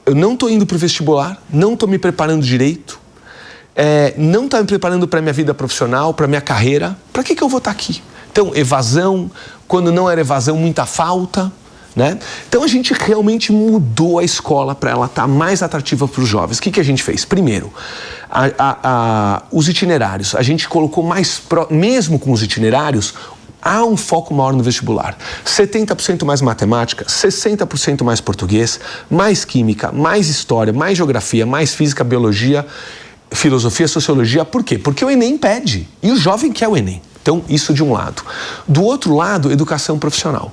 eu não estou indo para o vestibular, não estou me preparando direito, não está me preparando para a minha vida profissional, para a minha carreira, para que eu vou estar aqui? Então, evasão, quando não era evasão, muita falta, né? Então, a gente realmente mudou a escola para ela estar mais atrativa para os jovens. O que a gente fez? Primeiro, os itinerários. A gente colocou mesmo com os itinerários, há um foco maior no vestibular. 70% mais matemática, 60% mais português, mais química, mais história, mais geografia, mais física, biologia, filosofia, sociologia. Por quê? Porque o Enem pede. E o jovem quer o Enem. Então, isso de um lado. Do outro lado, educação profissional.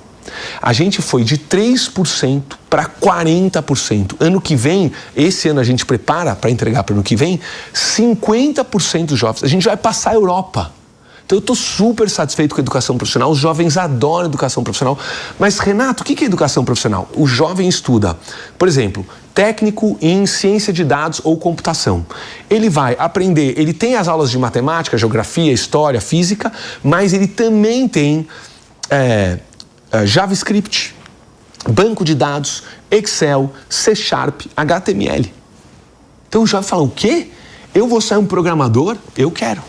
A gente foi de 3% para 40%. Ano que vem, esse ano a gente prepara para entregar para o ano que vem, 50% dos jovens. A gente vai passar a Europa. Então eu estou super satisfeito com a educação profissional, os jovens adoram educação profissional. Mas, Renato, o que é educação profissional? O jovem estuda, por exemplo, técnico em ciência de dados ou computação. Ele vai aprender, ele tem as aulas de matemática, geografia, história, física, mas ele também tem JavaScript, banco de dados, Excel, C#, HTML. Então o jovem fala, o quê? Eu vou ser um programador? Eu quero.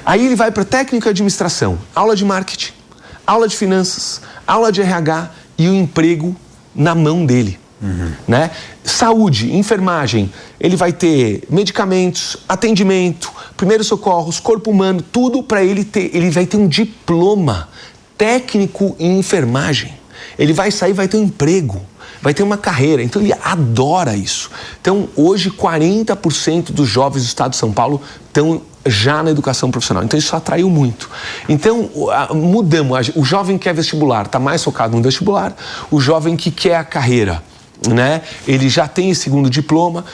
Aí ele vai para técnico e administração, aula de marketing, aula de finanças, aula de RH e o emprego na mão dele. Né? Saúde, enfermagem, ele vai ter medicamentos, atendimento, primeiros socorros, corpo humano, tudo para ele vai ter um diploma técnico em enfermagem. Ele vai sair, vai ter um emprego, vai ter uma carreira, então ele adora isso. Então hoje 40% dos jovens do estado de São Paulo estão já na educação profissional, então isso atraiu muito. Então mudamos, o jovem que quer vestibular está mais focado no vestibular, o jovem que quer a carreira, né? Ele já tem esse segundo diploma,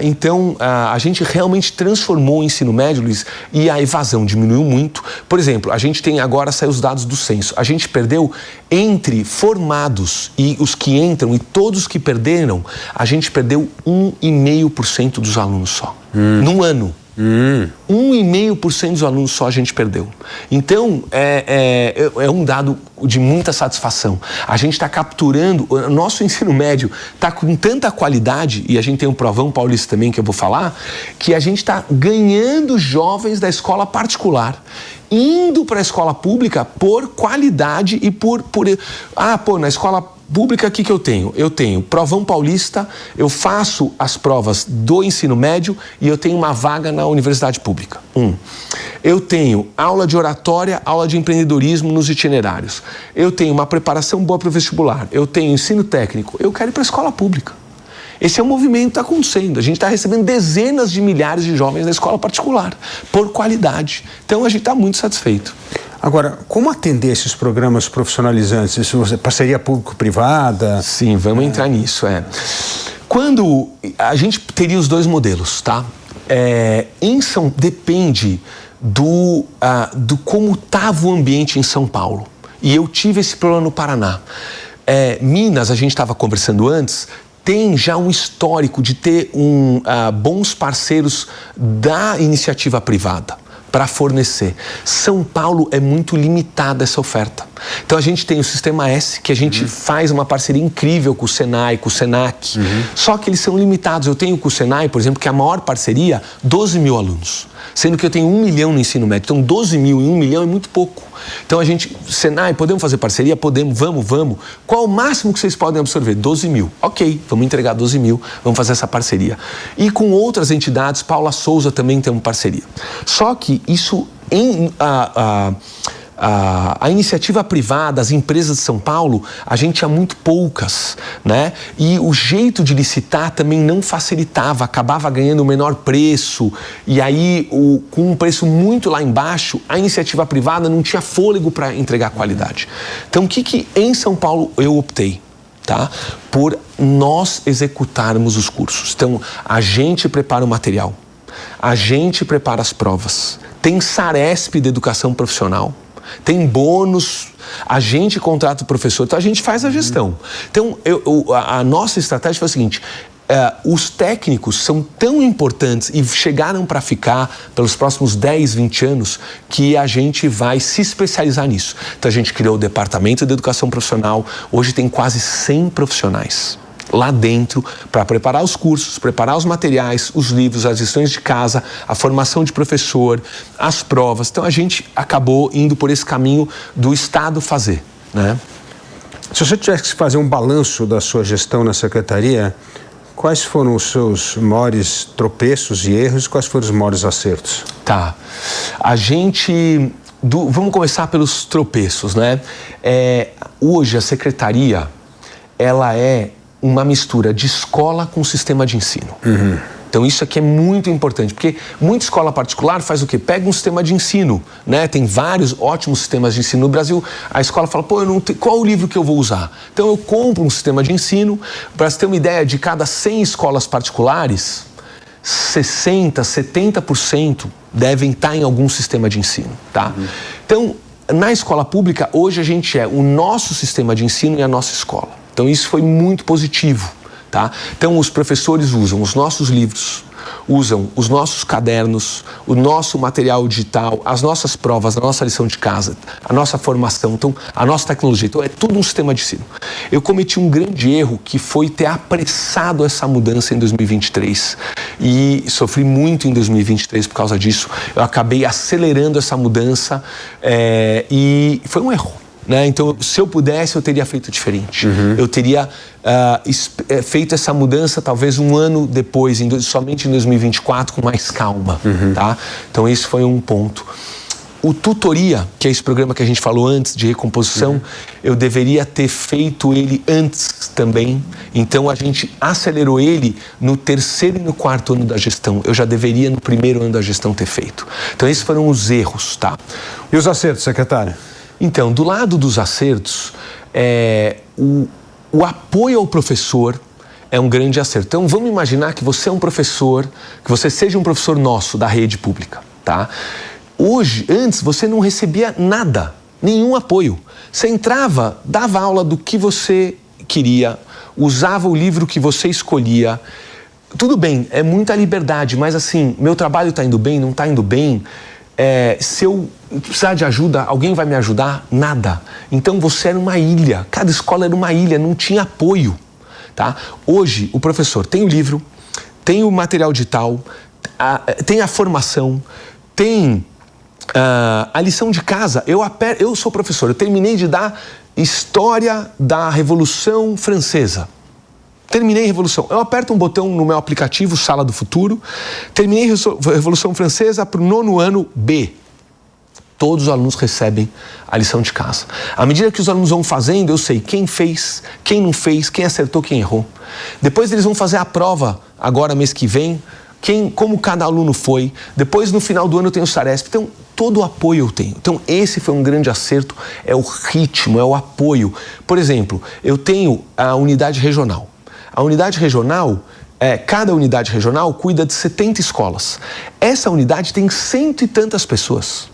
então a gente realmente transformou o ensino médio, Luiz, e a evasão diminuiu muito. Por exemplo, a gente tem agora, saiu os dados do censo, a gente perdeu entre formados e os que entram e todos os que perderam, a gente perdeu 1,5% dos alunos só, num ano. 1,5% dos alunos só a gente perdeu. Então, é um dado de muita satisfação. A gente está capturando, o nosso ensino médio está com tanta qualidade, e a gente tem um provão paulista também que eu vou falar, que a gente está ganhando jovens da escola particular, indo para a escola pública por qualidade e na escola pública, o que eu tenho? Eu tenho provão paulista, eu faço as provas do ensino médio e eu tenho uma vaga na universidade pública. Eu tenho aula de oratória, aula de empreendedorismo nos itinerários. Eu tenho uma preparação boa para o vestibular. Eu tenho ensino técnico. Eu quero ir para a escola pública. Esse é o movimento que está acontecendo. A gente está recebendo dezenas de milhares de jovens na escola particular, por qualidade. Então, a gente está muito satisfeito. Agora, como atender esses programas profissionalizantes? Isso é parceria público-privada? Sim, vamos entrar nisso. Quando a gente teria os dois modelos, tá? Depende do como estava o ambiente em São Paulo. E eu tive esse problema no Paraná. Minas, a gente estava conversando antes, tem já um histórico de ter bons parceiros da iniciativa privada para fornecer. São Paulo é muito limitada essa oferta. Então a gente tem o Sistema S, que a gente faz uma parceria incrível com o Senai, com o Senac, só que eles são limitados. Eu tenho com o Senai, por exemplo, que é a maior parceria, 12 mil alunos, sendo que eu tenho 1 milhão no ensino médio. Então 12 mil em 1 milhão é muito pouco. Então a gente, Senai, podemos fazer parceria? Podemos, vamos. Qual o máximo que vocês podem absorver? 12 mil. Ok, vamos entregar 12 mil, vamos fazer essa parceria. E com outras entidades, Paula Souza também tem uma parceria. Só que isso, a iniciativa privada, as empresas de São Paulo, a gente tinha muito poucas, né? E o jeito de licitar também não facilitava, acabava ganhando o menor preço, e aí com um preço muito lá embaixo, a iniciativa privada não tinha fôlego para entregar qualidade. Então, o que em São Paulo eu optei? Tá? Por nós executarmos os cursos. Então, a gente prepara o material, a gente prepara as provas, tem Saresp de educação profissional, tem bônus, a gente contrata o professor, então a gente faz a gestão. Então, a nossa estratégia foi a seguinte: os técnicos são tão importantes e chegaram para ficar pelos próximos 10, 20 anos que a gente vai se especializar nisso. Então, a gente criou o Departamento de Educação Profissional, hoje tem quase 100 profissionais lá dentro para preparar os cursos, preparar os materiais, os livros, as lições de casa, a formação de professor, as provas. Então, a gente acabou indo por esse caminho do Estado fazer, né? Se você tivesse que fazer um balanço da sua gestão na secretaria, quais foram os seus maiores tropeços e erros e quais foram os maiores acertos? Tá. Vamos começar pelos tropeços, né? Hoje, a secretaria, ela é uma mistura de escola com sistema de ensino. Então isso aqui é muito importante, porque muita escola particular faz o quê? Pega um sistema de ensino, né? Tem vários ótimos sistemas de ensino no Brasil. A escola fala, eu não tenho, qual o livro que eu vou usar? Então eu compro um sistema de ensino. Para você ter uma ideia, de cada 100 escolas particulares, 60%, 70% devem estar em algum sistema de ensino, tá? Então, na escola pública, hoje a gente o nosso sistema de ensino e a nossa escola. Então isso foi muito positivo, tá? Então os professores usam os nossos livros, usam os nossos cadernos, o nosso material digital, as nossas provas, a nossa lição de casa, a nossa formação, então a nossa tecnologia. Então é tudo um sistema de ensino. Eu cometi um grande erro que foi ter apressado essa mudança em 2023 e sofri muito em 2023 por causa disso. Eu acabei acelerando essa mudança e foi um erro. Né? Então, se eu pudesse, eu teria feito diferente. Eu teria feito essa mudança talvez um ano depois, somente em 2024, com mais calma. Tá? Então, esse foi um ponto. O tutoria, que é esse programa que a gente falou antes, de recomposição, eu deveria ter feito ele antes também. Então, a gente acelerou ele no 3º e no 4º ano da gestão. Eu já deveria, no 1º ano da gestão, ter feito. Então, esses foram os erros. Tá? E os acertos, secretário? Então, do lado dos acertos, o apoio ao professor é um grande acerto. Então, vamos imaginar que você é um professor, que você seja um professor nosso, da rede pública, tá? Hoje, antes, você não recebia nada, nenhum apoio. Você entrava, dava aula do que você queria, usava o livro que você escolhia, tudo bem, é muita liberdade, mas assim, meu trabalho está indo bem, não está indo bem. Se eu precisar de ajuda, alguém vai me ajudar? Nada. Então você era uma ilha, cada escola era uma ilha, não tinha apoio, tá? Hoje o professor tem o livro, tem o material digital, tem a formação, tem a lição de casa. Eu sou professor, eu terminei de dar História da Revolução Francesa. Terminei a Revolução. Eu aperto um botão no meu aplicativo, Sala do Futuro. Terminei a Revolução Francesa para o 9º ano B. Todos os alunos recebem a lição de casa. À medida que os alunos vão fazendo, eu sei quem fez, quem não fez, quem acertou, quem errou. Depois eles vão fazer a prova, agora mês que vem, como cada aluno foi. Depois, no final do ano, eu tenho o Saresp. Então, todo o apoio eu tenho. Então, esse foi um grande acerto, é o ritmo, é o apoio. Por exemplo, eu tenho a unidade regional. A unidade regional, cada unidade regional cuida de 70 escolas. Essa unidade tem 100 e tantas pessoas.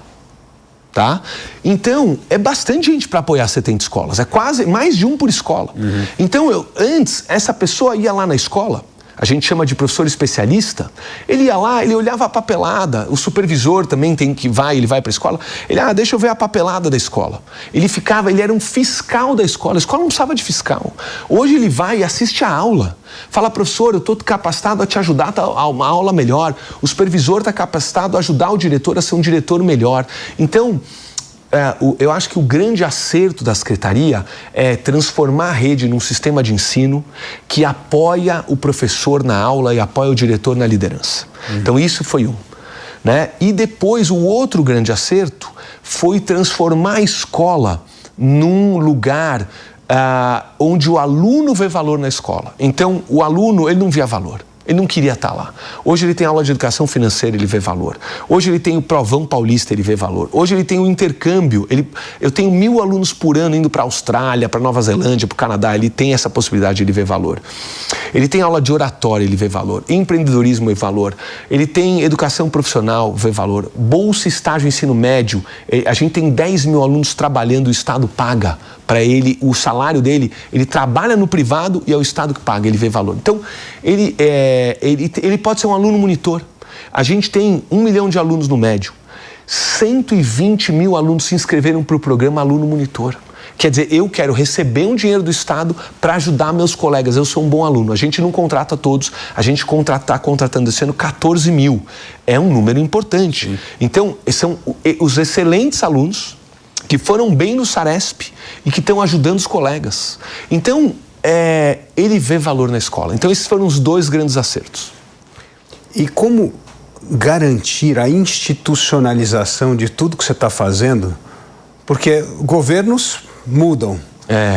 Tá? Então, é bastante gente para apoiar 70 escolas. É quase mais de um por escola. Uhum. Então, antes, essa pessoa ia lá na escola, a gente chama de professor especialista, ele ia lá, ele olhava a papelada, o supervisor também ele vai para a escola, deixa eu ver a papelada da escola. Ele era um fiscal da escola, a escola não precisava de fiscal. Hoje ele vai e assiste a aula, fala, professor, eu estou capacitado a te ajudar a uma aula melhor, o supervisor está capacitado a ajudar o diretor a ser um diretor melhor. Então, eu acho que o grande acerto da Secretaria é transformar a rede num sistema de ensino que apoia o professor na aula e apoia o diretor na liderança. Então, isso foi um. Né? E depois, o outro grande acerto foi transformar a escola num lugar onde o aluno vê valor na escola. Então, o aluno, ele não via valor. Ele não queria estar lá. Hoje ele tem aula de educação financeira, ele vê valor. Hoje ele tem o Provão Paulista, ele vê valor. Hoje ele tem o intercâmbio. Eu tenho 1000 alunos por ano indo para a Austrália, para Nova Zelândia, para o Canadá. Ele tem essa possibilidade, ele vê valor. Ele tem aula de oratória, ele vê valor. Empreendedorismo, vê valor. Ele tem educação profissional, vê valor. Bolsa, estágio, ensino médio. A gente tem 10 mil alunos trabalhando, o Estado paga para ele, o salário dele, ele trabalha no privado e é o Estado que paga, ele vê valor. Então, ele pode ser um aluno monitor. A gente tem 1 milhão de alunos no médio. 120 mil alunos se inscreveram para o programa Aluno Monitor. Quer dizer, eu quero receber um dinheiro do Estado para ajudar meus colegas. Eu sou um bom aluno. A gente não contrata todos, a gente está contratando esse ano 14 mil. É um número importante. Sim. Então, são os excelentes alunos que foram bem no Saresp e que estão ajudando os colegas. Então, ele vê valor na escola. Então, esses foram os 2 grandes acertos. E como garantir a institucionalização de tudo que você está fazendo? Porque governos mudam.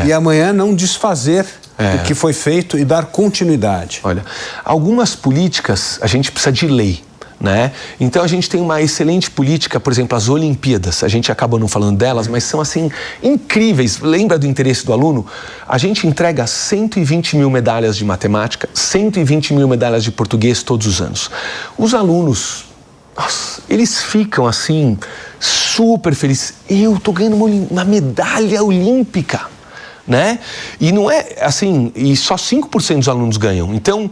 E amanhã não desfazer o que foi feito e dar continuidade. Olha, algumas políticas a gente precisa de lei. Né? Então a gente tem uma excelente política, por exemplo, as Olimpíadas, a gente acabou não falando delas, mas são assim incríveis. Lembra do interesse do aluno? A gente entrega 120 mil medalhas de matemática, 120 mil medalhas de português todos os anos. Os alunos, nossa, eles ficam assim super felizes. Eu tô ganhando uma medalha olímpica. Né? E não é assim, e só 5% dos alunos ganham. Então,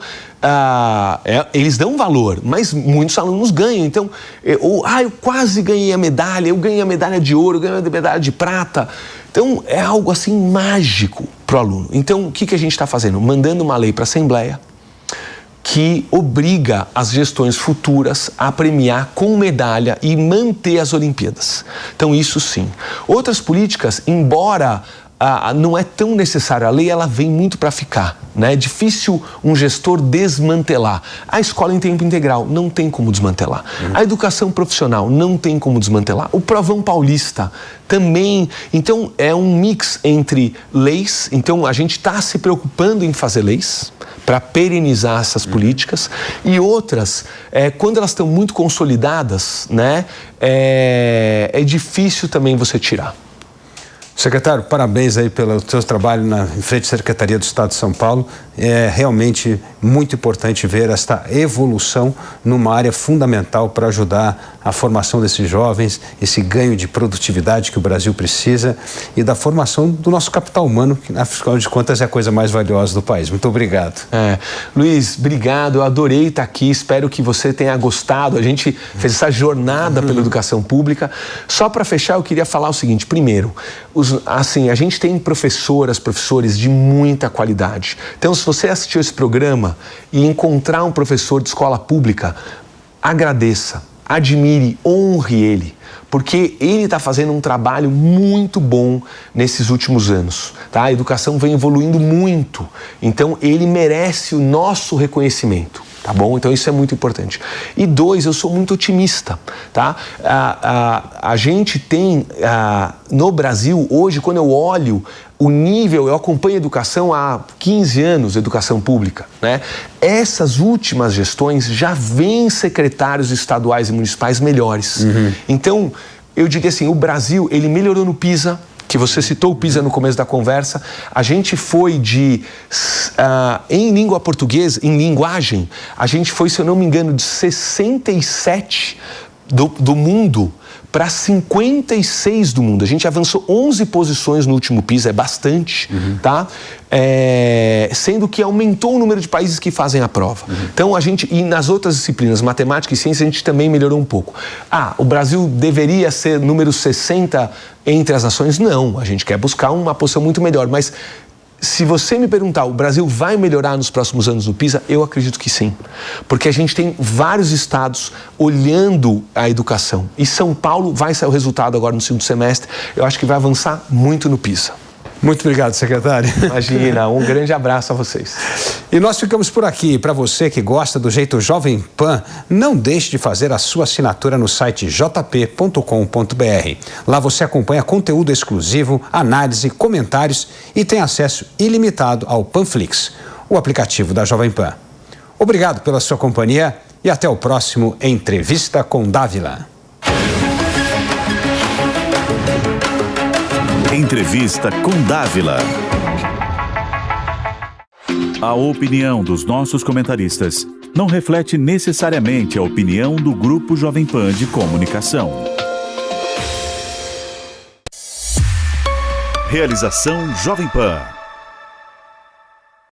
eles dão valor, mas muitos alunos ganham. Então, eu quase ganhei a medalha, eu ganhei a medalha de ouro, eu ganhei a medalha de prata. Então, é algo assim mágico para o aluno. Então, o que a gente está fazendo? Mandando uma lei para a Assembleia que obriga as gestões futuras a premiar com medalha e manter as Olimpíadas. Então, isso sim. Outras políticas, embora não é tão necessário. A lei, ela vem muito para ficar, né? É difícil um gestor desmantelar. A escola em tempo integral não tem como desmantelar. A educação profissional não tem como desmantelar. O Provão Paulista também. Então, é um mix entre leis. Então, a gente está se preocupando em fazer leis para perenizar essas políticas, e outras, quando elas estão muito consolidadas, né? É difícil também você tirar. Secretário, parabéns aí pelo seu trabalho em frente à Secretaria do Estado de São Paulo. É realmente muito importante ver esta evolução numa área fundamental para ajudar a formação desses jovens, esse ganho de produtividade que o Brasil precisa e da formação do nosso capital humano, que, afinal de contas, é a coisa mais valiosa do país. Muito obrigado. Luiz, obrigado. Eu adorei estar aqui. Espero que você tenha gostado. A gente fez essa jornada pela educação pública. Só para fechar, eu queria falar o seguinte. Primeiro, a gente tem professores de muita qualidade. Então, se você assistiu esse programa e encontrar um professor de escola pública, agradeça, admire, honre ele, porque ele está fazendo um trabalho muito bom nesses últimos anos, tá? A educação vem evoluindo muito, então ele merece o nosso reconhecimento. Tá bom? Então isso é muito importante. E 2, eu sou muito otimista, tá? A gente tem, no Brasil, hoje, quando eu olho o nível, eu acompanho a educação há 15 anos, educação pública, né? Essas últimas gestões já vêm secretários estaduais e municipais melhores. Então, eu digo assim, o Brasil, ele melhorou no PISA, que você citou o PISA no começo da conversa. A gente foi em língua portuguesa, em linguagem, a gente foi, se eu não me engano, de 67 do mundo para 56 do mundo. A gente avançou 11 posições no último PISA, é bastante, tá? Sendo que aumentou o número de países que fazem a prova. Então, e nas outras disciplinas, matemática e ciência, a gente também melhorou um pouco. O Brasil deveria ser número 60 entre as nações? Não, a gente quer buscar uma posição muito melhor, mas se você me perguntar, o Brasil vai melhorar nos próximos anos no PISA? Eu acredito que sim. Porque a gente tem vários estados olhando a educação. E São Paulo vai sair o resultado agora no segundo semestre. Eu acho que vai avançar muito no PISA. Muito obrigado, secretário. Imagina, um grande abraço a vocês. E nós ficamos por aqui. Para você que gosta do jeito Jovem Pan, não deixe de fazer a sua assinatura no site jp.com.br. Lá você acompanha conteúdo exclusivo, análise, comentários e tem acesso ilimitado ao Panflix, o aplicativo da Jovem Pan. Obrigado pela sua companhia e até o próximo Entrevista com Dávila. Entrevista com Dávila. A opinião dos nossos comentaristas não reflete necessariamente a opinião do Grupo Jovem Pan de Comunicação. Realização Jovem Pan.